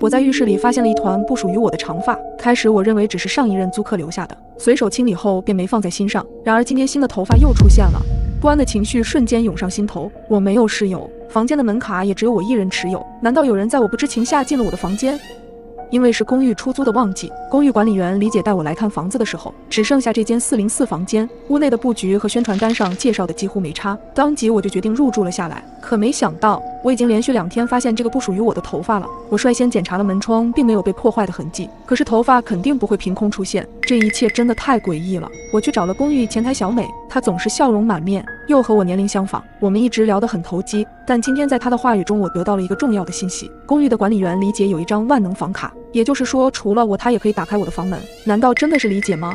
我在浴室里发现了一团不属于我的长发，开始我认为只是上一任租客留下的，随手清理后便没放在心上。然而今天新的头发又出现了，不安的情绪瞬间涌上心头。我没有室友，房间的门卡也只有我一人持有，难道有人在我不知情下进了我的房间？因为是公寓出租的旺季，公寓管理员李姐带我来看房子的时候，只剩下这间404房间，屋内的布局和宣传单上介绍的几乎没差，当即我就决定入住了下来。可没想到，我已经连续2天发现这个不属于我的头发了。我率先检查了门窗，并没有被破坏的痕迹，可是头发肯定不会凭空出现，这一切真的太诡异了。我去找了公寓前台小美，她总是笑容满面，又和我年龄相仿，我们一直聊得很投机。但今天在她的话语中，我得到了一个重要的信息：公寓的管理员李姐有一张万能房卡，也就是说，除了我，她也可以打开我的房门。难道真的是李姐吗？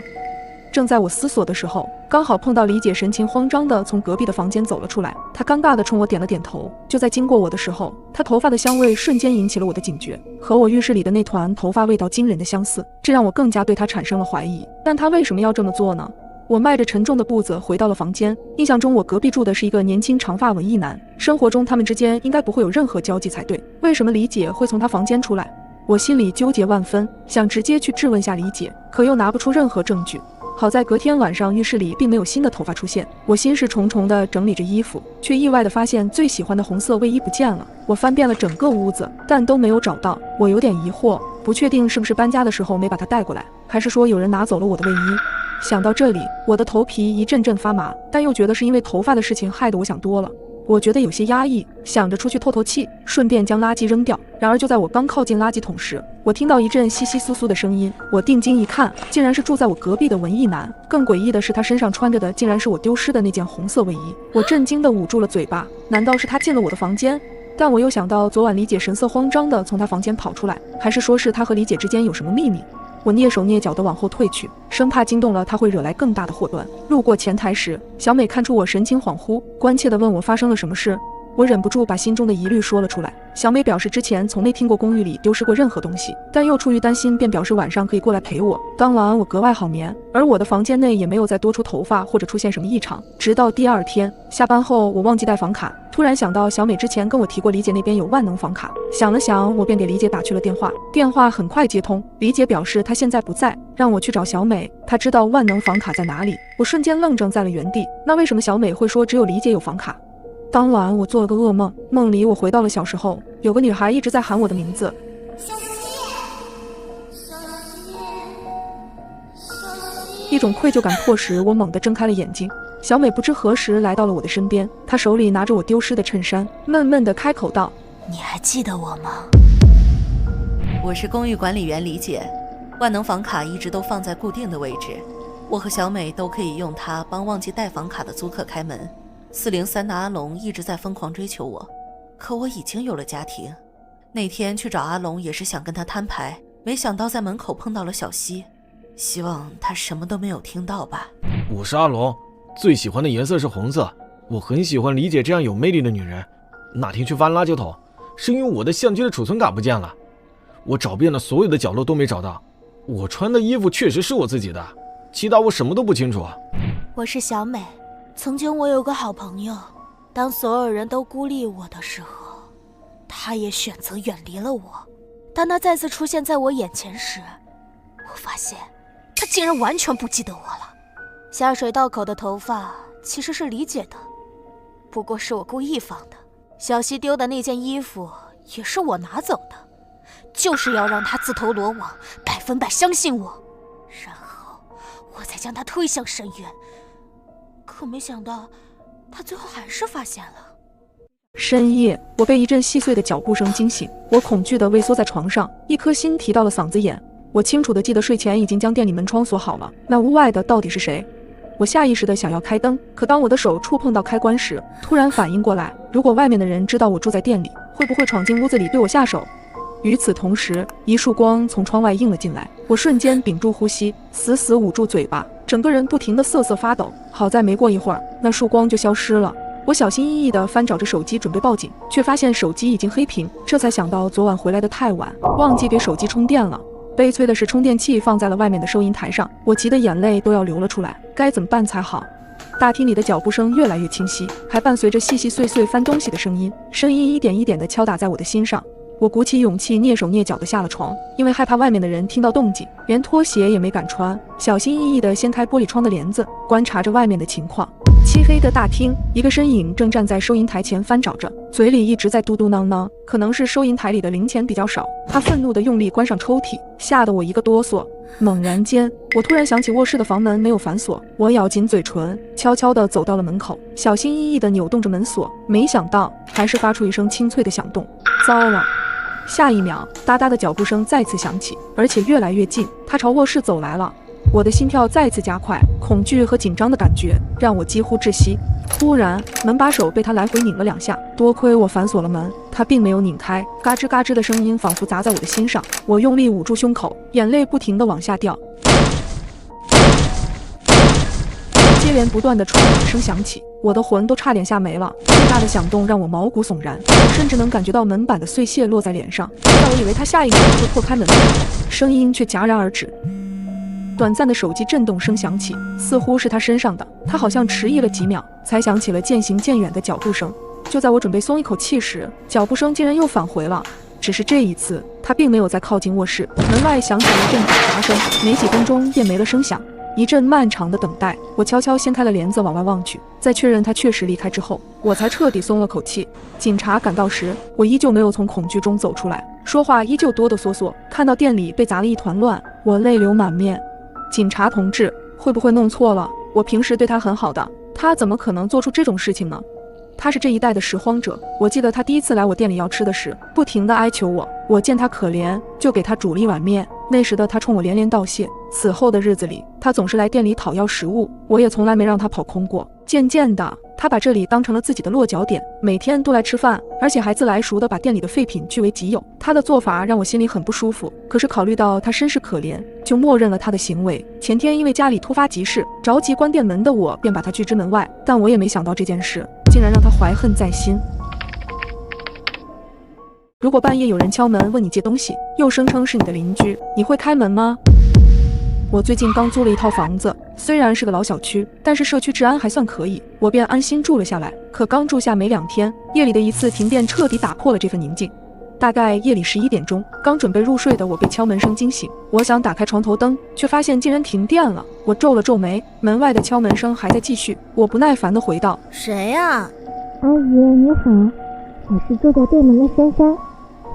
正在我思索的时候，刚好碰到李姐神情慌张地从隔壁的房间走了出来，她尴尬地冲我点了点头。就在经过我的时候，她头发的香味瞬间引起了我的警觉，和我浴室里的那团头发味道惊人的相似，这让我更加对她产生了怀疑。但她为什么要这么做呢？我迈着沉重的步子回到了房间，印象中我隔壁住的是一个年轻长发文艺男，生活中他们之间应该不会有任何交集才对，为什么李姐会从他房间出来？我心里纠结万分，想直接去质问下李姐，可又拿不出任何证据。好在隔天晚上浴室里并没有新的头发出现，我心事重重地整理着衣服，却意外地发现最喜欢的红色卫衣不见了。我翻遍了整个屋子，但都没有找到。我有点疑惑，不确定是不是搬家的时候没把它带过来，还是说有人拿走了我的卫衣。想到这里，我的头皮一阵阵发麻，但又觉得是因为头发的事情害得我想多了。我觉得有些压抑，想着出去透透气，顺便将垃圾扔掉。然而就在我刚靠近垃圾桶时，我听到一阵窸窸窣窣的声音。我定睛一看，竟然是住在我隔壁的文艺男。更诡异的是，他身上穿着的竟然是我丢失的那件红色卫衣。我震惊地捂住了嘴巴，难道是他进了我的房间？但我又想到昨晚李姐神色慌张地从他房间跑出来，还是说是他和李姐之间有什么秘密？我蹑手蹑脚地往后退去，生怕惊动了他会惹来更大的祸端。路过前台时，小美看出我神情恍惚，关切地问我发生了什么事。我忍不住把心中的疑虑说了出来。小美表示之前从没听过公寓里丢失过任何东西，但又出于担心，便表示晚上可以过来陪我。当晚我格外好眠，而我的房间内也没有再多出头发或者出现什么异常。直到第2天下班后，我忘记带房卡，突然想到小美之前跟我提过李姐那边有万能房卡，想了想，我便给李姐打去了电话。电话很快接通，李姐表示她现在不在，让我去找小美，她知道万能房卡在哪里。我瞬间愣怔在了原地，那为什么小美会说只有李姐有房卡？当晚我做了个噩梦，梦里我回到了小时候，有个女孩一直在喊我的名字，小谢，小谢，小谢。一种愧疚感迫使我猛地睁开了眼睛。小美不知何时来到了我的身边，她手里拿着我丢失的衬衫，闷闷地开口道：你还记得我吗？我是公寓管理员李姐，万能房卡一直都放在固定的位置，我和小美都可以用它帮忘记带房卡的租客开门。403的阿龙一直在疯狂追求我，可我已经有了家庭。那天去找阿龙也是想跟他摊牌，没想到在门口碰到了小西，希望他什么都没有听到吧。我是阿龙，最喜欢的颜色是红色，我很喜欢李姐这样有魅力的女人。那天去翻垃圾桶，是因为我的相机的储存卡不见了，我找遍了所有的角落都没找到。我穿的衣服确实是我自己的，其他我什么都不清楚。我是小美，曾经我有个好朋友，当所有人都孤立我的时候，他也选择远离了我。当他再次出现在我眼前时，我发现他竟然完全不记得我了。下水道口的头发其实是李姐的，不过是我故意放的。小西丢的那件衣服也是我拿走的，就是要让他自投罗网，100%相信我，然后我再将他推向深渊。可没想到他最后还是发现了。深夜，我被一阵细碎的脚步声惊醒，我恐惧地畏缩在床上，一颗心提到了嗓子眼。我清楚地记得睡前已经将店里门窗锁好了，那屋外的到底是谁？我下意识地想要开灯，可当我的手触碰到开关时，突然反应过来，如果外面的人知道我住在店里，会不会闯进屋子里对我下手？与此同时，一束光从窗外映了进来，我瞬间屏住呼吸，死死捂住嘴巴，整个人不停地瑟瑟发抖。好在没过一会儿，那束光就消失了。我小心翼翼地翻找着手机准备报警，却发现手机已经黑屏，这才想到昨晚回来的太晚，忘记给手机充电了。悲催的是，充电器放在了外面的收银台上，我急得眼泪都要流了出来，该怎么办才好？大厅里的脚步声越来越清晰，还伴随着细细碎碎翻东西的声音，声音一点一点地敲打在我的心上。我鼓起勇气，蹑手蹑脚地下了床，因为害怕外面的人听到动静，连拖鞋也没敢穿，小心翼翼地掀开玻璃窗的帘子，观察着外面的情况。漆黑的大厅，一个身影正站在收银台前翻找着，嘴里一直在嘟嘟囔囔，可能是收银台里的零钱比较少。他愤怒地用力关上抽屉，吓得我一个哆嗦。猛然间，我突然想起卧室的房门没有反锁，我咬紧嘴唇，悄悄地走到了门口，小心翼翼地扭动着门锁，没想到还是发出一声清脆的响动。糟了！下一秒，哒哒的脚步声再次响起，而且越来越近，他朝卧室走来了。我的心跳再次加快，恐惧和紧张的感觉让我几乎窒息。突然，门把手被他来回拧了2下，多亏我反锁了门，他并没有拧开。嘎吱嘎吱的声音仿佛砸在我的心上，我用力捂住胸口，眼泪不停地往下掉。接连不断的撞击声响起，我的魂都差点吓没了。巨大的响动让我毛骨悚然，我甚至能感觉到门板的碎屑落在脸上。在我以为他下一秒就会破开门的时候，声音却戛然而止。短暂的手机震动声响起，似乎是他身上的。他好像迟疑了几秒，才响起了渐行渐远的脚步声。就在我准备松一口气时，脚步声竟然又返回了。只是这一次，他并没有再靠近卧室。门外响起了一阵打砸声，没几分钟便没了声响。一阵漫长的等待，我悄悄掀开了帘子往外望去，在确认他确实离开之后，我才彻底松了口气。警察赶到时，我依旧没有从恐惧中走出来，说话依旧哆哆嗦嗦。看到店里被砸了一团乱，我泪流满面。警察同志，会不会弄错了？我平时对他很好的，他怎么可能做出这种事情呢？他是这一带的拾荒者，我记得他第一次来我店里要吃的时，不停地哀求我见他可怜，就给他煮了一碗面。那时的他冲我连连道谢。此后的日子里，他总是来店里讨要食物，我也从来没让他跑空过。渐渐的，他把这里当成了自己的落脚点，每天都来吃饭，而且还自来熟的把店里的废品据为己有。他的做法让我心里很不舒服，可是考虑到他身世可怜，就默认了他的行为。前天因为家里突发急事，着急关店门的我便把他拒之门外，但我也没想到这件事竟然让他怀恨在心。如果半夜有人敲门问你借东西，又声称是你的邻居，你会开门吗？我最近刚租了一套房子，虽然是个老小区，但是社区治安还算可以，我便安心住了下来。可刚住下没2天，夜里的一次停电彻底打破了这份宁静。大概夜里11点钟，刚准备入睡的我被敲门声惊醒，我想打开床头灯，却发现竟然停电了。我皱了皱眉，门外的敲门声还在继续。我不耐烦地回道：谁呀？阿姨你好，我是住在对门的珊珊，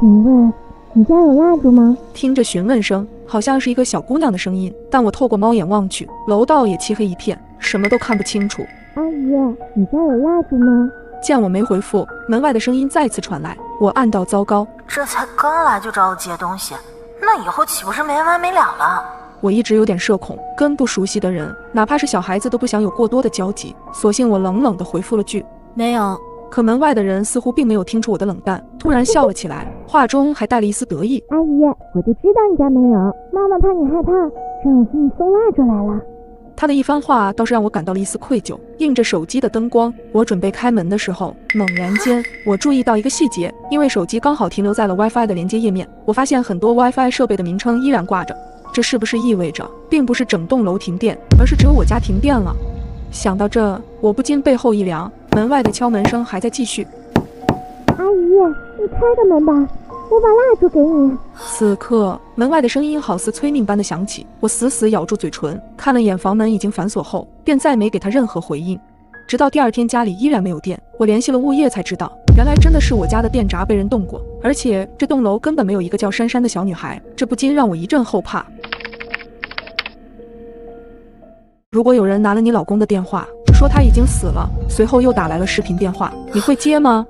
请问你家有蜡烛吗？听着询问声，好像是一个小姑娘的声音，但我透过猫眼望去，楼道也漆黑一片，什么都看不清楚。阿姨，你家有蜡烛吗？见我没回复，门外的声音再次传来，我暗道糟糕，这才刚来就找我借东西，那以后岂不是没完没了了？我一直有点社恐，跟不熟悉的人，哪怕是小孩子都不想有过多的交集，索性我冷冷地回复了句没有。可门外的人似乎并没有听出我的冷淡，突然笑了起来，话中还带了一丝得意。阿姨，我就知道你家没有，妈妈怕你害怕，让我给你送蜡烛来了。他的一番话倒是让我感到了一丝愧疚。映着手机的灯光，我准备开门的时候，猛然间我注意到一个细节，因为手机刚好停留在了 WiFi 的连接页面，我发现很多 WiFi 设备的名称依然挂着。这是不是意味着，并不是整栋楼停电，而是只有我家停电了？想到这，我不禁背后一凉，门外的敲门声还在继续。阿姨，你开个门吧，我把蜡烛给你。此刻，门外的声音好似催命般的响起，我死死咬住嘴唇，看了眼房门已经反锁后，便再没给他任何回应。直到第2天家里依然没有电，我联系了物业才知道，原来真的是我家的电闸被人动过，而且这栋楼根本没有一个叫珊珊的小女孩，这不禁让我一阵后怕。如果有人拿了你老公的电话，说他已经死了，随后又打来了视频电话，你会接吗？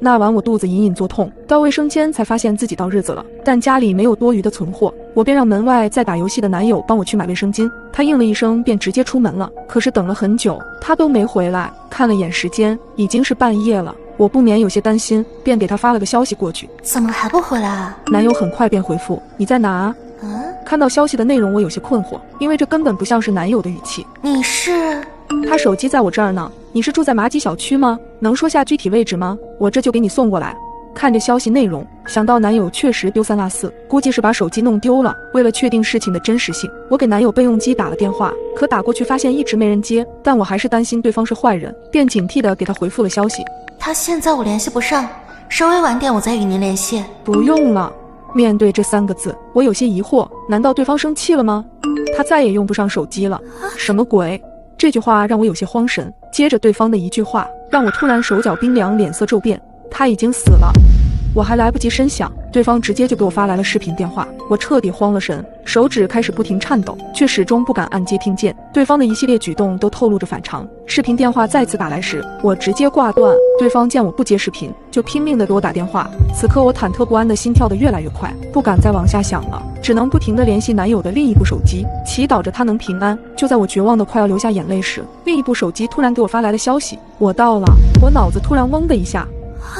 那晚我肚子隐隐作痛，到卫生间才发现自己到日子了，但家里没有多余的存货，我便让门外在打游戏的男友帮我去买卫生巾。他应了一声便直接出门了，可是等了很久他都没回来，看了眼时间已经是半夜了，我不免有些担心，便给他发了个消息过去。怎么还不回来啊？男友很快便回复，你在哪？看到消息的内容我有些困惑，因为这根本不像是男友的语气。你是？他手机在我这儿呢，你是住在马几小区吗？能说下具体位置吗？我这就给你送过来。看着消息内容，想到男友确实丢三落四，估计是把手机弄丢了。为了确定事情的真实性，我给男友备用机打了电话，可打过去发现一直没人接，但我还是担心对方是坏人，便警惕地给他回复了消息。他现在我联系不上，稍微晚点我再与您联系。不用了。面对这3个字，我有些疑惑，难道对方生气了吗？他再也用不上手机了？什么鬼？这句话让我有些慌神。接着对方的一句话，让我突然手脚冰凉，脸色骤变。他已经死了。我还来不及深想，对方直接就给我发来了视频电话。我彻底慌了神，手指开始不停颤抖，却始终不敢按接听键。对方的一系列举动都透露着反常。视频电话再次打来时，我直接挂断。对方见我不接视频，就拼命地给我打电话。此刻我忐忑不安的心跳得越来越快，不敢再往下想了，只能不停地联系男友的另一部手机，祈祷着他能平安。就在我绝望的快要流下眼泪时，另一部手机突然给我发来了消息：我到了。我脑子突然嗡的一下，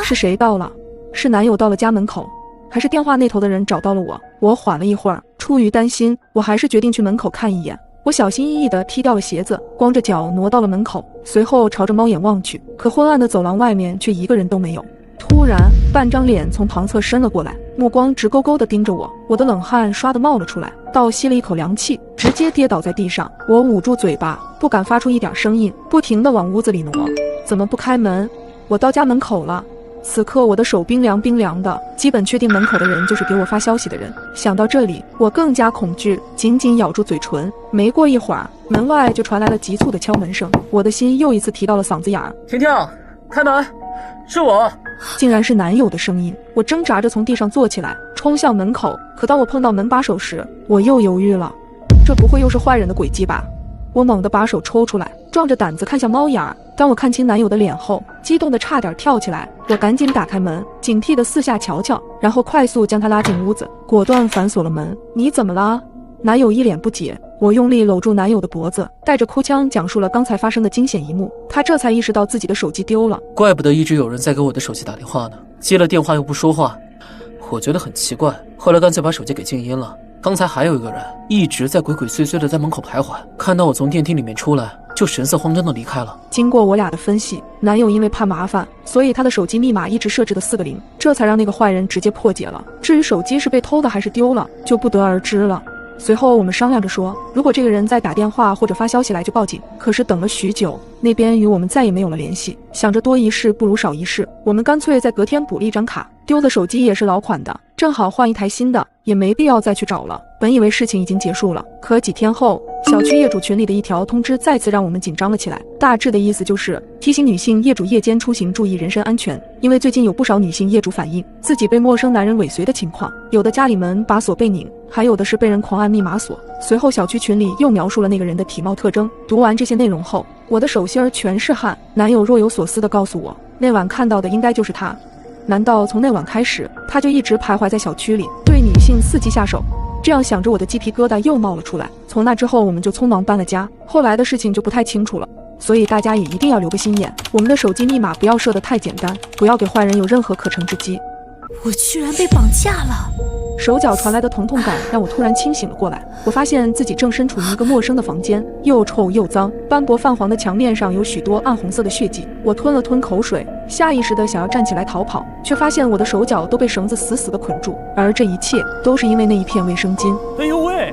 是谁到了？是男友到了家门口，还是电话那头的人找到了我？我缓了一会儿，出于担心，我还是决定去门口看一眼。我小心翼翼地踢掉了鞋子，光着脚挪到了门口，随后朝着猫眼望去，可昏暗的走廊外面却一个人都没有。突然，半张脸从旁侧伸了过来，目光直勾勾地盯着我，我的冷汗唰地冒了出来，倒吸了一口凉气，直接跌倒在地上。我捂住嘴巴，不敢发出一点声音，不停地往屋子里挪。怎么不开门？我到家门口了。此刻我的手冰凉冰凉的，基本确定门口的人就是给我发消息的人。想到这里，我更加恐惧，紧紧咬住嘴唇。没过一会儿，门外就传来了急促的敲门声，我的心又一次提到了嗓子眼儿。婷婷，开门，是我。竟然是男友的声音。我挣扎着从地上坐起来，冲向门口，可当我碰到门把手时，我又犹豫了。这不会又是坏人的诡计吧？我猛地把手抽出来，壮着胆子看向猫眼儿。当我看清男友的脸后，激动得差点跳起来。我赶紧打开门，警惕地四下瞧瞧，然后快速将他拉进屋子，果断反锁了门。你怎么了？男友一脸不解。我用力搂住男友的脖子，带着哭腔讲述了刚才发生的惊险一幕。他这才意识到自己的手机丢了。怪不得一直有人在给我的手机打电话呢，接了电话又不说话，我觉得很奇怪，后来干脆把手机给静音了。刚才还有一个人一直在鬼鬼祟祟的在门口徘徊，看到我从电梯里面出来，就神色慌张的离开了。经过我俩的分析，男友因为怕麻烦，所以他的手机密码一直设置的4个0，这才让那个坏人直接破解了。至于手机是被偷的还是丢了，就不得而知了。随后我们商量着说，如果这个人再打电话或者发消息来就报警。可是等了许久，那边与我们再也没有了联系。想着多一事不如少一事，我们干脆在隔天补了一张卡。丢的手机也是老款的，正好换一台新的，也没必要再去找了。本以为事情已经结束了，可几天后，小区业主群里的一条通知再次让我们紧张了起来。大致的意思就是提醒女性业主夜间出行注意人身安全，因为最近有不少女性业主反映自己被陌生男人尾随的情况，有的家里门把锁被拧，还有的是被人狂按密码锁。随后小区群里又描述了那个人的体貌特征。读完这些内容后，我的手心儿全是汗。男友若有所思地告诉我，那晚看到的应该就是他。难道从那晚开始，他就一直徘徊在小区里，对女性伺机下手？这样想着，我的鸡皮疙瘩又冒了出来。从那之后，我们就匆忙搬了家，后来的事情就不太清楚了。所以大家也一定要留个心眼，我们的手机密码不要设得太简单，不要给坏人有任何可乘之机。我居然被绑架了！手脚传来的疼痛感让我突然清醒了过来。我发现自己正身处于一个陌生的房间，又臭又脏，斑驳泛黄的墙面上有许多暗红色的血迹。我吞了吞口水，下意识的想要站起来逃跑，却发现我的手脚都被绳子死死的捆住，而这一切都是因为那一片卫生巾。哎呦喂，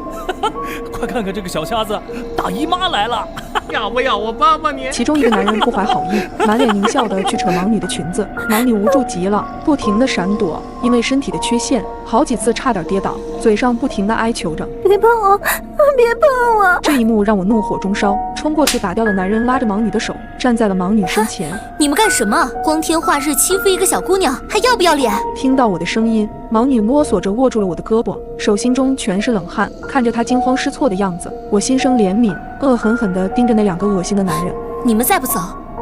快看看这个小瞎子，大姨妈来了！要不要我帮帮你？其中一个男人不怀好意，满脸狞笑的去扯盲女的裙子，盲女无助极了，不停的闪躲，因为身体的缺陷，好几次差点跌倒，嘴上不停的哀求着：“别碰我，别碰我！”这一幕让我怒火中烧，冲过去打掉了男人，拉着盲女的手，站在了盲女身前。你们干什么？光天化日欺负一个小姑娘，还要不要脸？听到我的声音，盲女摸索着握住了我的胳膊，手心中全是冷汗。看着她惊慌失措的样子，我心生怜悯，恶狠狠地盯着那2个恶心的男人。你们再不走，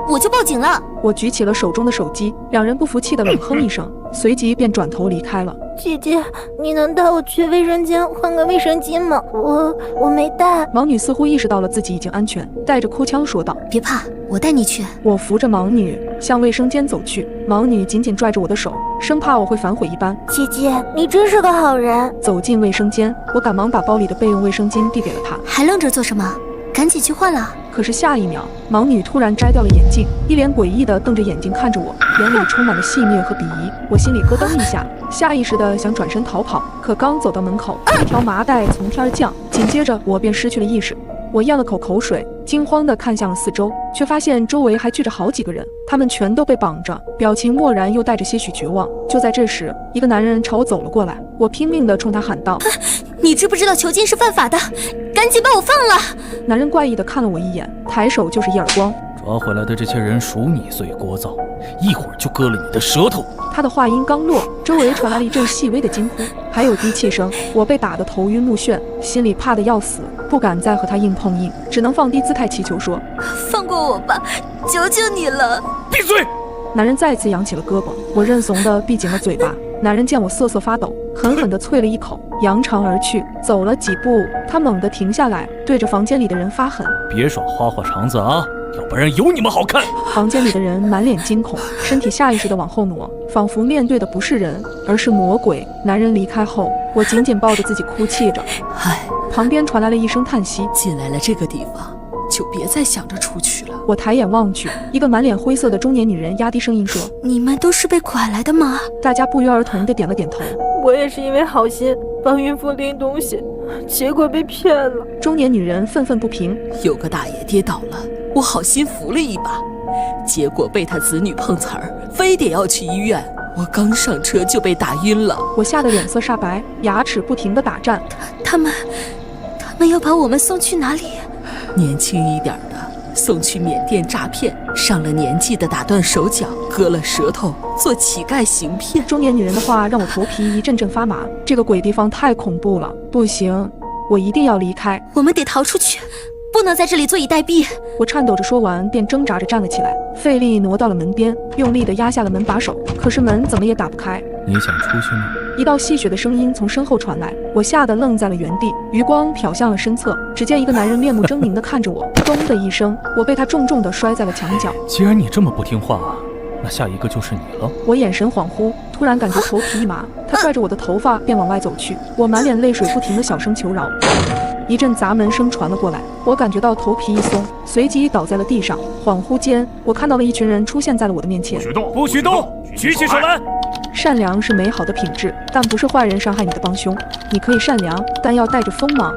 我就报警了！我举起了手中的手机，2人不服气的冷哼一声，随即便转头离开了。姐姐，你能带我去卫生间换个卫生巾吗？我没带。盲女似乎意识到了自己已经安全，带着哭腔说道：“别怕，我带你去。”我扶着盲女向卫生间走去，盲女紧紧拽着我的手，生怕我会反悔一般。姐姐，你真是个好人。走进卫生间，我赶忙把包里的备用卫生巾递给了她。还愣着做什么？赶紧去换了！可是下一秒，盲女突然摘掉了眼镜，一脸诡异地瞪着眼睛看着我，眼里充满了戏谑和鄙夷。我心里咯噔一下，下意识地想转身逃跑，可刚走到门口，一条麻袋从天而降，紧接着我便失去了意识。我咽了口口水，惊慌地看向了四周，却发现周围还聚着好几个人，他们全都被绑着，表情漠然又带着些许绝望。就在这时，一个男人朝我走了过来，我拼命地冲他喊道：你知不知道囚禁是犯法的？赶紧把我放了！男人怪异地看了我一眼，抬手就是一耳光。抓回来的这些人属你最聒噪，一会儿就割了你的舌头。他的话音刚落，周围传来了一阵细微的惊呼，还有低气声。我被打得头晕目眩，心里怕得要死，不敢再和他硬碰硬，只能放低姿态祈求说：放过我吧，求求你了！闭嘴！男人再次扬起了胳膊，我认怂地闭紧了嘴巴。男人见我瑟瑟发抖，狠狠地啐了一口，扬长而去。走了几步，他猛地停下来，对着房间里的人发狠：别耍花花肠子啊，要不然有你们好看！房间里的人满脸惊恐，身体下意识地往后挪，仿佛面对的不是人，而是魔鬼。男人离开后，我紧紧抱着自己哭泣着。唉，旁边传来了一声叹息：进来了这个地方，就别再想着出去了。我抬眼望去，一个满脸灰色的中年女人压低声音说：你们都是被拐来的吗？大家不约而同地点了点头。我也是因为好心帮孕妇拎东西，结果被骗了。中年女人愤愤不平：有个大爷跌倒了，我好心扶了一把，结果被他子女碰瓷儿，非得要去医院。我刚上车就被打晕了。我吓得脸色煞白，牙齿不停地打颤。他们要把我们送去哪里？年轻一点的送去缅甸诈骗，上了年纪的打断手脚，割了舌头，做乞丐行骗。中年女人的话让我头皮一阵阵发麻，这个鬼地方太恐怖了，不行，我一定要离开。我们得逃出去，不能在这里坐以待毙。我颤抖着说完，便挣扎着站了起来，费力挪到了门边，用力地压下了门把手，可是门怎么也打不开。你想出去吗？一道戏谑的声音从身后传来，我吓得愣在了原地，余光瞟向了身侧，只见一个男人面目狰狞地看着我，咚的一声，我被他重重地摔在了墙角。既然你这么不听话，那下一个就是你了。我眼神恍惚，突然感觉头皮一麻，他拽着我的头发便往外走去，我满脸泪水不停地小声求饶。一阵砸门声传了过来，我感觉到头皮一松，随即倒在了地上。恍惚间，我看到了一群人出现在了我的面前。不许动！举起手来！善良是美好的品质，但不是坏人伤害你的帮凶。你可以善良，但要带着锋芒。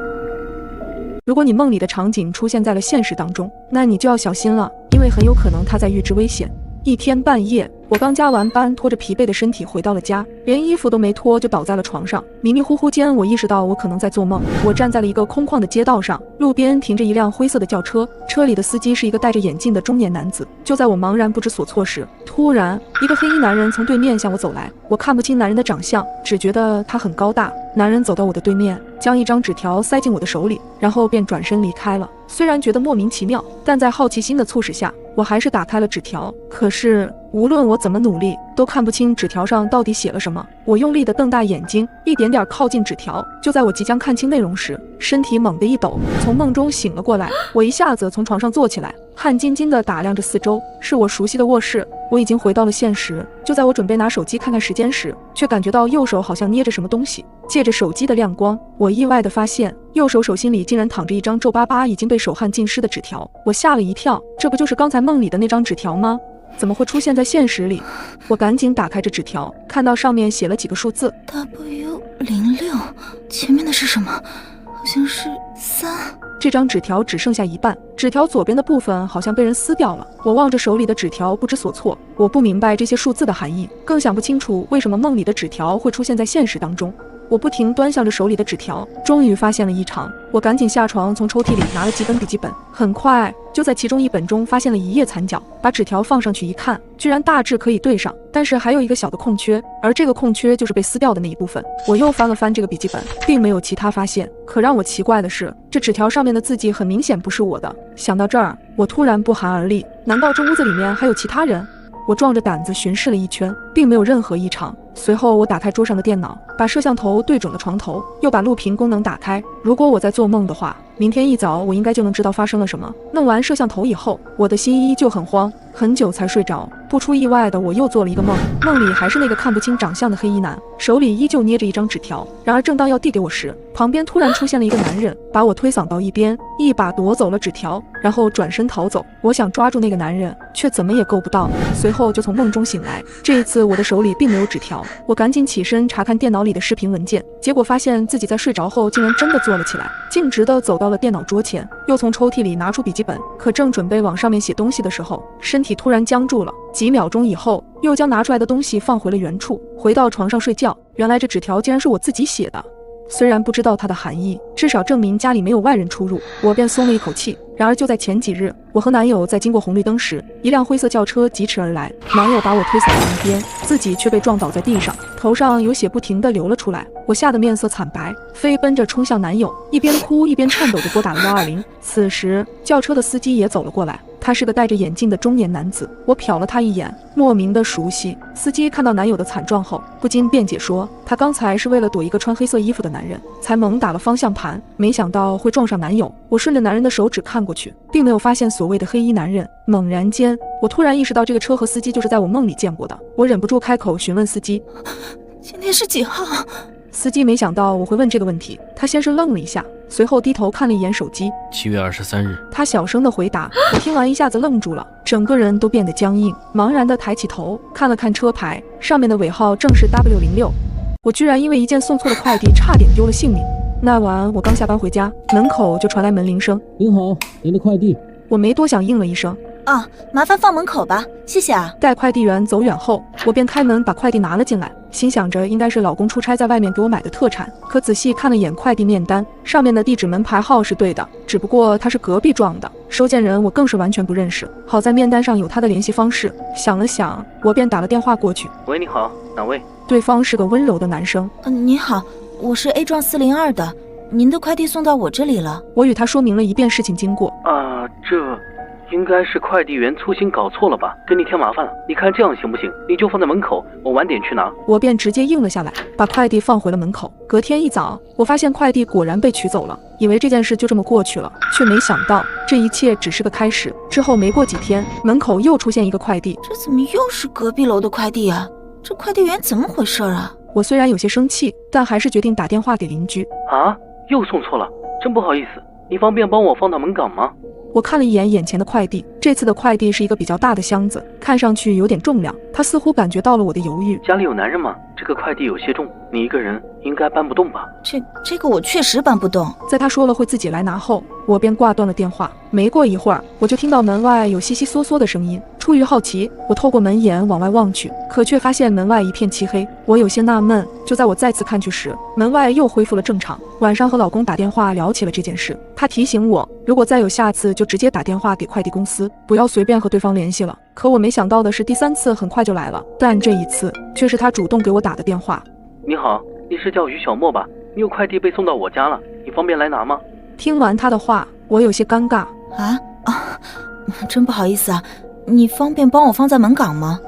如果你梦里的场景出现在了现实当中，那你就要小心了，因为很有可能他在预知危险。一天半夜，我刚加完班，拖着疲惫的身体回到了家，连衣服都没脱就倒在了床上。迷迷糊糊间，我意识到我可能在做梦。我站在了一个空旷的街道上，路边停着一辆灰色的轿车，车里的司机是一个戴着眼镜的中年男子。就在我茫然不知所措时，突然一个黑衣男人从对面向我走来，我看不清男人的长相，只觉得他很高大。男人走到我的对面，将一张纸条塞进我的手里，然后便转身离开了。虽然觉得莫名其妙，但在好奇心的促使下，我还是打开了纸条。可是无论我怎么努力，都看不清纸条上到底写了什么。我用力地瞪大眼睛，一点点靠近纸条。就在我即将看清内容时，身体猛地一抖，从梦中醒了过来。我一下子从床上坐起来，汗津津地打量着四周，是我熟悉的卧室。我已经回到了现实。就在我准备拿手机看看时间时，却感觉到右手好像捏着什么东西。借着手机的亮光，我意外地发现右手手心里竟然躺着一张皱巴巴已经被手汗浸湿的纸条。我吓了一跳，这不就是刚才梦里的那张纸条吗？怎么会出现在现实里？我赶紧打开这纸条，看到上面写了几个数字 W06，前面的是什么？好像是3。这张纸条只剩下一半，纸条左边的部分好像被人撕掉了。我望着手里的纸条，不知所措。我不明白这些数字的含义，更想不清楚为什么梦里的纸条会出现在现实当中。我不停端详着手里的纸条，终于发现了异常。我赶紧下床，从抽屉里拿了几本笔记本。很快就在其中一本中发现了一页残角，把纸条放上去一看，居然大致可以对上，但是还有一个小的空缺，而这个空缺就是被撕掉的那一部分。我又翻了翻这个笔记本，并没有其他发现。可让我奇怪的是，这纸条上面的字迹很明显不是我的。想到这儿，我突然不寒而栗，难道这屋子里面还有其他人？我壮着胆子巡视了一圈，并没有任何异常。随后我打开桌上的电脑，把摄像头对准了床头，又把录屏功能打开。如果我在做梦的话，明天一早我应该就能知道发生了什么。弄完摄像头以后，我的心依旧很慌，很久才睡着。不出意外的，我又做了一个梦，梦里还是那个看不清长相的黑衣男，手里依旧捏着一张纸条。然而正当要递给我时，旁边突然出现了一个男人，把我推搡到一边，一把夺走了纸条，然后转身逃走。我想抓住那个男人，却怎么也够不到，随后就从梦中醒来。这一次我的手里并没有纸条，着，我赶紧起身查看电脑里的视频文件，结果发现自己在睡着后竟然真的坐了起来，径直地走到了电脑桌前，又从抽屉里拿出笔记本，可正准备往上面写东西的时候，身体突然僵住了，几秒钟以后，又将拿出来的东西放回了原处，回到床上睡觉。原来这纸条竟然是我自己写的。虽然不知道它的含义，至少证明家里没有外人出入，我便松了一口气。然而就在前几日，我和男友在经过红绿灯时，一辆灰色轿车疾驰而来，男友把我推扫到一边，自己却被撞倒在地上，头上有血不停地流了出来。我吓得面色惨白，飞奔着冲向男友，一边哭一边颤抖着拨打了120。此时轿车的司机也走了过来，他是个戴着眼镜的中年男子，我瞟了他一眼，莫名的熟悉。司机看到男友的惨状后，不禁辩解说，他刚才是为了躲一个穿黑色衣服的男人，才猛打了方向盘，没想到会撞上男友。我顺着男人的手指看过去，并没有发现所谓的黑衣男人。猛然间，我突然意识到这个车和司机就是在我梦里见过的。我忍不住开口询问司机，今天是几号？司机没想到我会问这个问题，他先是愣了一下，随后低头看了一眼手机，7月23日。他小声的回答。我听完一下子愣住了，整个人都变得僵硬，茫然的抬起头看了看车牌，上面的尾号正是 W06。我居然因为一件送错的快递差点丢了性命。那晚我刚下班回家，门口就传来门铃声。您好，您的快递。我没多想应了一声，啊，麻烦放门口吧，谢谢啊。待快递员走远后，我便开门把快递拿了进来，心想着应该是老公出差在外面给我买的特产。可仔细看了眼快递面单，上面的地址门牌号是对的，只不过他是隔壁撞的，收件人我更是完全不认识。好在面单上有他的联系方式，想了想，我便打了电话过去。喂，你好，哪位？对方是个温柔的男生。你好，我是 A 幢402的，您的快递送到我这里了。我与他说明了一遍事情经过。这应该是快递员粗心搞错了吧，给你添麻烦了。你看这样行不行？你就放在门口，我晚点去拿。我便直接应了下来，把快递放回了门口。隔天一早，我发现快递果然被取走了，以为这件事就这么过去了，却没想到这一切只是个开始。之后没过几天，门口又出现一个快递。这怎么又是隔壁楼的快递啊？这快递员怎么回事啊？我虽然有些生气，但还是决定打电话给邻居。啊，又送错了，真不好意思，你方便帮我放到门岗吗？我看了一眼眼前的快递，这次的快递是一个比较大的箱子，看上去有点重量。他似乎感觉到了我的犹豫。家里有男人吗？这个快递有些重，你一个人应该搬不动吧？这个我确实搬不动。在他说了会自己来拿后，我便挂断了电话。没过一会儿，我就听到门外有悉悉嗦嗦的声音。出于好奇，我透过门眼往外望去，可却发现门外一片漆黑。我有些纳闷，就在我再次看去时，门外又恢复了正常。晚上和老公打电话聊起了这件事，他提醒我，如果再有下次就直接打电话给快递公司，不要随便和对方联系了。可我没想到的是，第3次很快就来了，但这一次却是他主动给我打的电话。你好，你是叫于小莫吧？你有快递被送到我家了，你方便来拿吗？听完他的话，我有些尴尬。真不好意思啊，你方便帮我放在门岗吗？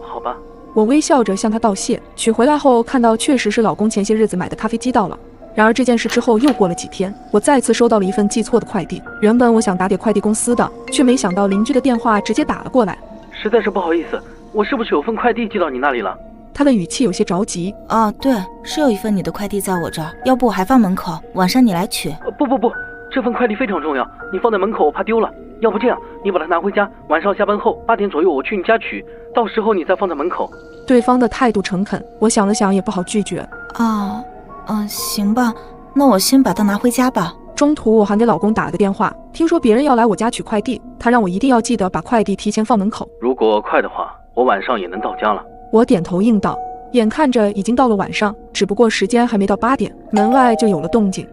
好吧。我微笑着向他道谢。取回来后看到确实是老公前些日子买的咖啡机到了。然而这件事之后又过了几天，我再次收到了一份寄错的快递。原本我想打给快递公司的，却没想到邻居的电话直接打了过来。实在是不好意思，我是不是有份快递寄到你那里了？他的语气有些着急。对，是有一份你的快递在我这儿，要不我还放门口，晚上你来取。不，这份快递非常重要，你放在门口我怕丢了。要不这样，你把它拿回家，晚上下班后8点左右我去你家取，到时候你再放在门口。对方的态度诚恳，我想了想也不好拒绝。行吧，那我先把它拿回家吧。中途我还给老公打了个电话，听说别人要来我家取快递，他让我一定要记得把快递提前放门口。如果快的话，我晚上也能到家了。我点头应道。眼看着已经到了晚上，只不过时间还没到8点，门外就有了动静。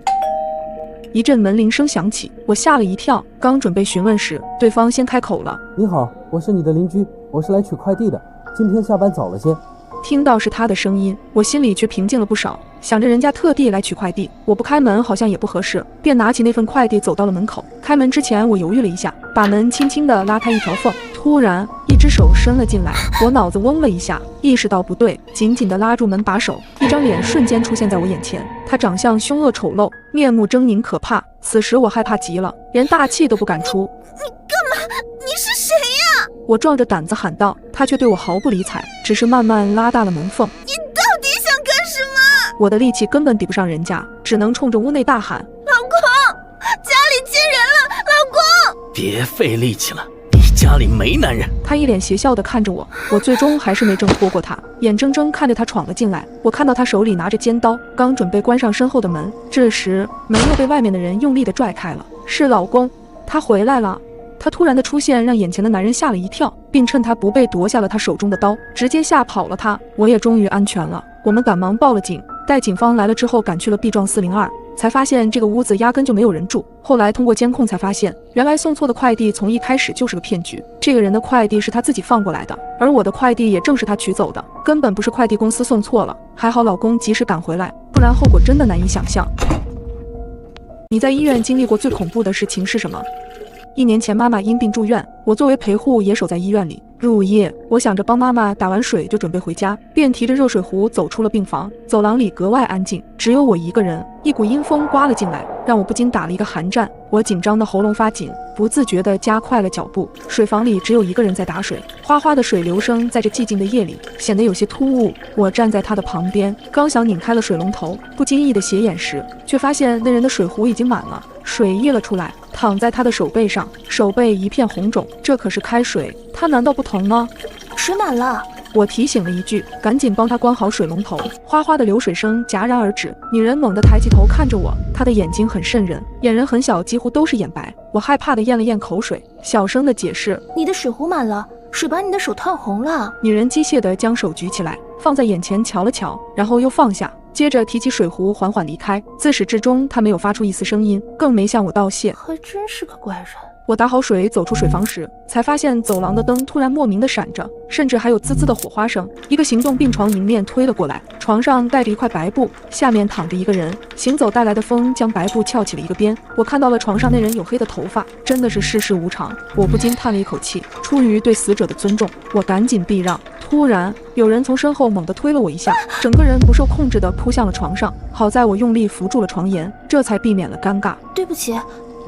一阵门铃声响起，我吓了一跳，刚准备询问时，对方先开口了。你好，我是你的邻居，我是来取快递的，今天下班早了些。听到是他的声音，我心里却平静了不少，想着人家特地来取快递，我不开门好像也不合适，便拿起那份快递走到了门口。开门之前我犹豫了一下，把门轻轻地拉开一条缝，突然一只手伸了进来，我脑子嗡了一下，意识到不对，紧紧地拉住门把手，一张脸瞬间出现在我眼前。他长相凶恶丑陋，面目狰狞可怕，此时我害怕极了，连大气都不敢出。你干嘛？你是谁呀？我壮着胆子喊道，他却对我毫不理睬，只是慢慢拉大了门缝。你到底想干什么？我的力气根本抵不上人家，只能冲着屋内大喊：老公，家里接人了，老公！别费力气了，你家里没男人。他一脸邪笑地看着我，我最终还是没挣脱过他，眼睁睁看着他闯了进来。我看到他手里拿着尖刀，刚准备关上身后的门，这时门又被外面的人用力地拽开了。是老公，他回来了。他突然的出现让眼前的男人吓了一跳，并趁他不备夺下了他手中的刀，直接吓跑了他。我也终于安全了。我们赶忙报了警，待警方来了之后赶去了 B 幢402，才发现这个屋子压根就没有人住。后来通过监控才发现，原来送错的快递从一开始就是个骗局。这个人的快递是他自己放过来的，而我的快递也正是他取走的，根本不是快递公司送错了。还好老公及时赶回来，不然后果真的难以想象。你在医院经历过最恐怖的事情是什么？1年前妈妈因病住院，我作为陪护也守在医院里。入夜，我想着帮妈妈打完水就准备回家，便提着热水壶走出了病房。走廊里格外安静，只有我一个人。一股阴风刮了进来，让我不禁打了一个寒战。我紧张的喉咙发紧，不自觉地加快了脚步。水房里只有一个人在打水，哗哗的水流声在这寂静的夜里显得有些突兀。我站在他的旁边，刚想拧开了水龙头，不经意的斜眼时，却发现那人的水壶已经满了，水溢了出来，躺在他的手背上，手背一片红肿。这可是开水，他难道不疼吗？水满了。我提醒了一句，赶紧帮他关好水龙头。哗哗的流水声戛然而止，女人猛地抬起头看着我，她的眼睛很瘆人，眼仁很小，几乎都是眼白。我害怕的咽了咽口水，小声的解释：你的水壶满了，水把你的手烫红了。女人机械地将手举起来，放在眼前瞧了瞧，然后又放下，接着提起水壶缓缓离开。自始至终她没有发出一丝声音，更没向我道谢。还真是个怪人。我打好水走出水房时，才发现走廊的灯突然莫名的闪着，甚至还有滋滋的火花声。一个行动病床迎面推了过来，床上盖着一块白布，下面躺着一个人。行走带来的风将白布翘起了一个边，我看到了床上那人黝黑的头发，真的是世事无常。我不禁叹了一口气，出于对死者的尊重，我赶紧避让。突然有人从身后猛地推了我一下，整个人不受控制地扑向了床上。好在我用力扶住了床沿，这才避免了尴尬。对不起，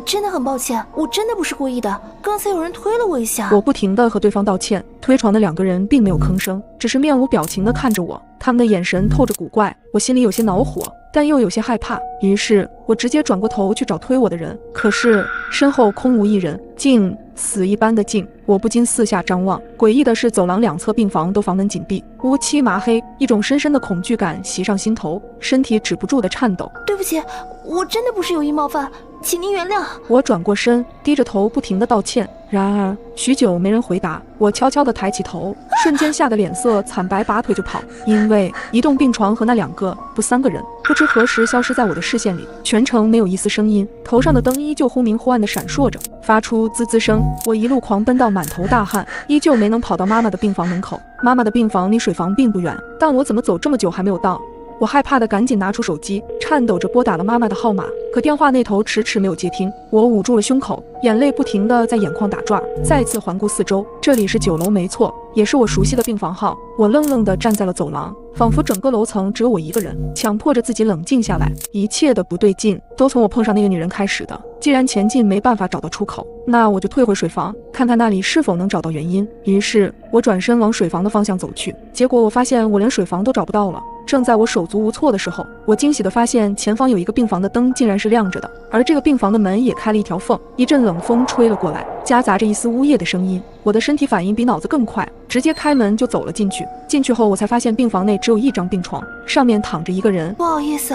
真的很抱歉，我真的不是故意的，刚才有人推了我一下。我不停地和对方道歉，推床的2个人并没有吭声，只是面无表情地看着我，他们的眼神透着古怪。我心里有些恼火，但又有些害怕，于是我直接转过头去找推我的人，可是身后空无一人，静，死一般的静。我不禁四下张望，诡异的是走廊2侧病房都房门紧闭，乌漆麻黑，一种深深的恐惧感袭上心头，身体止不住的颤抖。对不起，我真的不是有意冒犯，请您原谅。我转过身，低着头不停地道歉，然而许久没人回答。我悄悄地抬起头，瞬间吓得脸色惨白，拔腿就跑，因为移动病床和那2个不3个人不知何时消失在我的视线里，全程没有一丝声音，头上的灯依旧忽明忽暗地闪烁着，发出滋滋声。我一路狂奔到满头大汗，依旧没能跑到妈妈的病房门口。妈妈的病房离水房并不远，但我怎么走这么久还没有到？我害怕的赶紧拿出手机，颤抖着拨打了妈妈的号码，可电话那头迟迟没有接听。我捂住了胸口，眼泪不停地在眼眶打转，再次环顾四周，这里是9楼没错，也是我熟悉的病房号。我愣愣地站在了走廊，仿佛整个楼层只有我一个人，强迫着自己冷静下来。一切的不对劲都从我碰上那个女人开始的。既然前进没办法找到出口，那我就退回水房，看看那里是否能找到原因。于是我转身往水房的方向走去，结果我发现我连水房都找不到了。正在我手足无措的时候，我惊喜地发现前方有一个病房的灯竟然是亮着的，而这个病房的门也开了一条缝。一阵冷风吹了过来，夹杂着一丝呜咽的声音。我的身体反应比脑子更快，直接开门就走了进去。进去后我才发现病房内只有1张病床，上面躺着一个人。不好意思，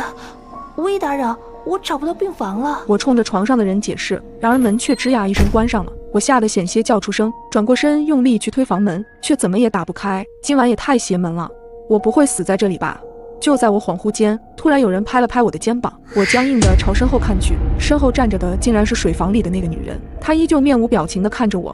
无意打扰，我找不到病房了。我冲着床上的人解释，然而门却吱呀一声关上了。我吓得险些叫出声，转过身用力去推房门，却怎么也打不开。今晚也太邪门了，我不会死在这里吧？就在我恍惚间，突然有人拍了拍我的肩膀，我僵硬地朝身后看去，身后站着的竟然是水房里的那个女人，她依旧面无表情地看着我。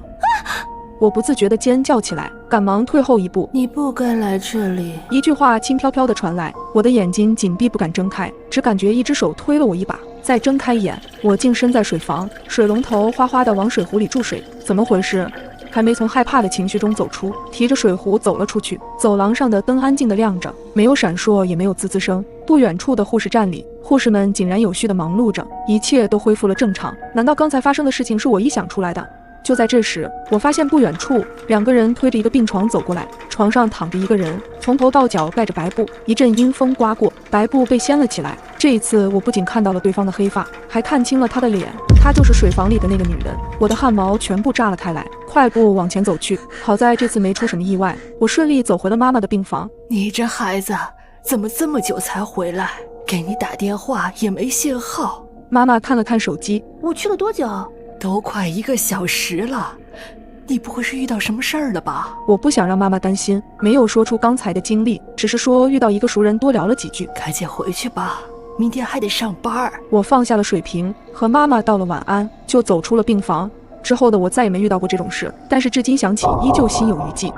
我不自觉地尖叫起来，赶忙退后一步。你不该来这里。一句话轻飘飘地传来，我的眼睛紧闭不敢睁开，只感觉一只手推了我一把。再睁开眼，我竟身在水房，水龙头哗哗地往水壶里注水，怎么回事？还没从害怕的情绪中走出，提着水壶走了出去。走廊上的灯安静地亮着，没有闪烁，也没有滋滋声。不远处的护士站里，护士们井然有序地忙碌着，一切都恢复了正常。难道刚才发生的事情是我臆想出来的？就在这时，我发现不远处2个人推着一个病床走过来，床上躺着一个人，从头到脚盖着白布，一阵阴风刮过，白布被掀了起来。这一次我不仅看到了对方的黑发，还看清了他的脸，她就是水房里的那个女人。我的汗毛全部炸了开来，快步往前走去。好在这次没出什么意外，我顺利走回了妈妈的病房。你这孩子怎么这么久才回来？给你打电话也没信号。妈妈看了看手机，我去了多久？都快1个小时了。你不会是遇到什么事儿了吧？我不想让妈妈担心，没有说出刚才的经历，只是说遇到一个熟人多聊了几句。赶紧回去吧，明天还得上班。我放下了水瓶，和妈妈道了晚安，就走出了病房。之后的我再也没遇到过这种事，但是至今想起依旧心有余悸。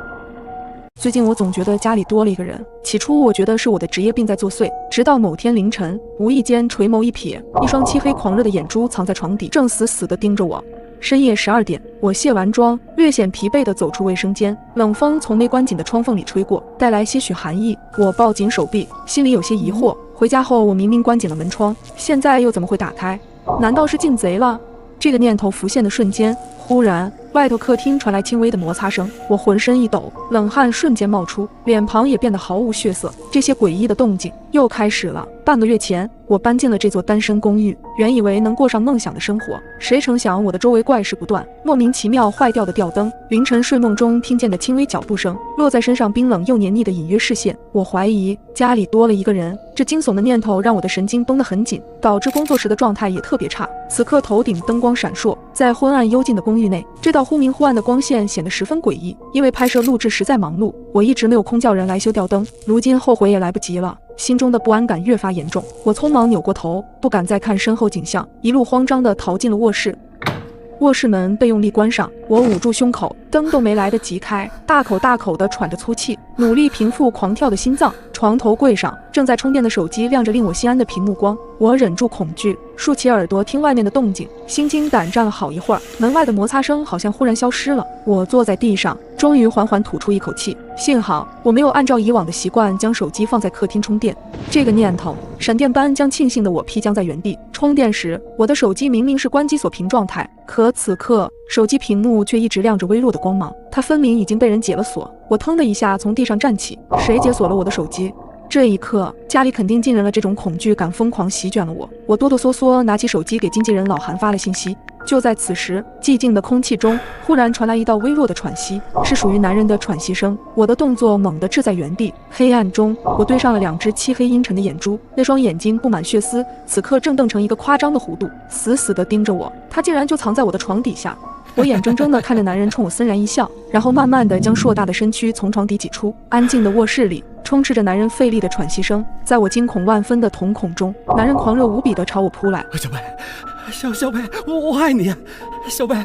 最近我总觉得家里多了一个人，起初我觉得是我的职业病在作祟，直到某天凌晨，无意间垂眸一瞥，一双漆黑狂热的眼珠藏在床底，正死死地盯着我。深夜12点，我卸完妆，略显疲惫地走出卫生间，冷风从没关紧的窗缝里吹过，带来些许寒意。我抱紧手臂，心里有些疑惑。回家后我明明关紧了门窗，现在又怎么会打开？难道是进贼了？这个念头浮现的瞬间，忽然外头客厅传来轻微的摩擦声，我浑身一抖，冷汗瞬间冒出，脸庞也变得毫无血色。这些诡异的动静又开始了。半个月前，我搬进了这座单身公寓，原以为能过上梦想的生活，谁成想我的周围怪事不断，莫名其妙坏掉的吊灯，凌晨睡梦中听见的轻微脚步声，落在身上冰冷又黏腻的隐约视线。我怀疑家里多了一个人，这惊悚的念头让我的神经绷得很紧，导致工作时的状态也特别差。此刻头顶灯光闪烁，在昏暗幽静的公寓内，这道忽明忽暗的光线显得十分诡异。因为拍摄录制实在忙碌，我一直没有空叫人来修吊灯，如今后悔也来不及了。心中的不安感越发严重，我匆忙扭过头，不敢再看身后景象，一路慌张地逃进了卧室。卧室门被用力关上，我捂住胸口，灯都没来得及开，大口大口地喘着粗气，努力平复狂跳的心脏。床头柜上正在充电的手机亮着令我心安的屏幕光，我忍住恐惧，竖起耳朵听外面的动静，心惊胆战了好一会儿，门外的摩擦声好像忽然消失了。我坐在地上，终于缓缓吐出一口气，幸好我没有按照以往的习惯将手机放在客厅充电。这个念头闪电般将庆幸的我劈将在原地。充电时，我的手机明明是关机锁屏状态，可此刻手机屏幕却一直亮着微弱的光芒，它分明已经被人解了锁。我腾的一下从地上站起，谁解锁了我的手机？这一刻，家里肯定进人了，这种恐惧感疯狂席卷了我。我哆哆嗦嗦拿起手机给经纪人老韩发了信息。就在此时，寂静的空气中忽然传来一道微弱的喘息，是属于男人的喘息声。我的动作猛地滞在原地，黑暗中我对上了2只漆黑阴沉的眼珠，那双眼睛布满血丝，此刻正瞪成一个夸张的弧度，死死地盯着我。他竟然就藏在我的床底下。我眼睁睁地看着男人冲我森然一笑，然后慢慢地将硕大的身躯从床底挤出。安静的卧室里充斥着男人费力的喘息声，在我惊恐万分的瞳孔中，男人狂热无比地朝我扑来。小贝，小贝，我爱你，小贝，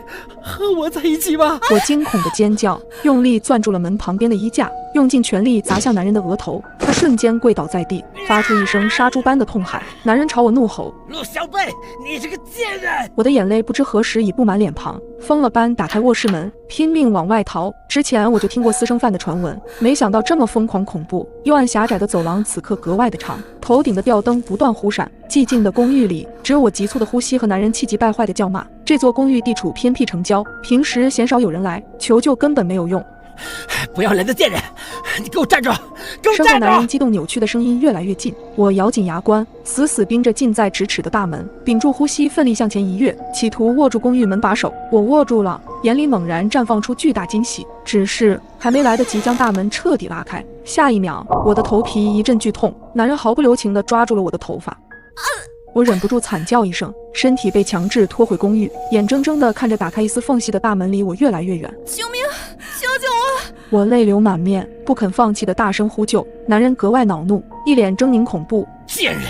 和我在一起吧！我惊恐的尖叫，用力攥住了门旁边的衣架，用尽全力砸向男人的额头。他瞬间跪倒在地，发出一声杀猪般的痛喊。男人朝我怒吼：陆小贝，你这个贱人！我的眼泪不知何时已布满脸庞，疯了般打开卧室门，拼命往外逃。之前我就听过私生饭的传闻，没想到这么疯狂恐怖。幽暗狭窄的走廊此刻格外的长，头顶的吊灯不断忽闪。寂静的公寓里，只有我急促的呼吸和男人气急败坏的叫骂。这座公寓地处偏僻城郊，平时鲜少有人来，求救根本没有用。不要脸的贱人，你给我站住！给我站住！身后男人激动扭曲的声音越来越近，我咬紧牙关，死死盯着近在咫尺的大门，屏住呼吸，奋力向前一跃，企图握住公寓门把手。我握住了，眼里猛然绽放出巨大惊喜。只是还没来得及将大门彻底拉开，下一秒，我的头皮一阵剧痛，男人毫不留情地抓住了我的头发。我忍不住惨叫一声，身体被强制拖回公寓，眼睁睁地看着打开一丝缝隙的大门离我越来越远。救命！救救我！我泪流满面，不肯放弃的大声呼救。男人格外恼怒，一脸狰狞恐怖。贱人，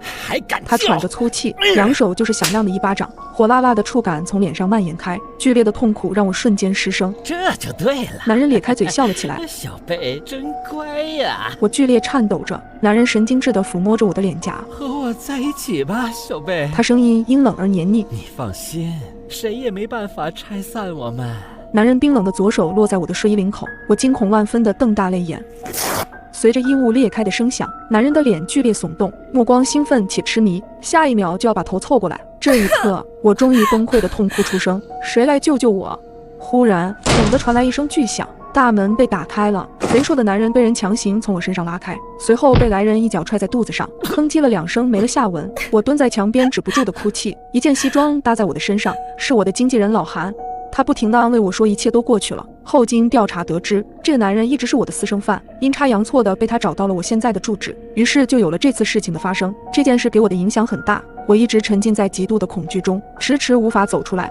还敢叫！他喘着粗气，两手就是响亮的一巴掌，火辣辣的触感从脸上蔓延开，剧烈的痛苦让我瞬间失声。这就对了。男人咧开嘴笑了起来。小贝真乖呀！我剧烈颤抖着，男人神经质地抚摸着我的脸颊。和我在一起吧，小贝。他声音阴冷而黏腻。你放心，谁也没办法拆散我们。男人冰冷的左手落在我的睡衣领口，我惊恐万分地瞪大泪眼。随着衣物裂开的声响，男人的脸剧烈耸动，目光兴奋且痴迷，下一秒就要把头凑过来。这一刻，我终于崩溃的痛哭出声：谁来救救我！忽然，猛地传来一声巨响，大门被打开了，肥硕的男人被人强行从我身上拉开，随后被来人一脚踹在肚子上，哼唧了2声，没了下文。我蹲在墙边，止不住的哭泣。一件西装搭在我的身上，是我的经纪人老韩。他不停地安慰我说一切都过去了。后经调查得知，这个男人一直是我的私生饭，阴差阳错的被他找到了我现在的住址，于是就有了这次事情的发生。这件事给我的影响很大，我一直沉浸在极度的恐惧中，迟迟无法走出来。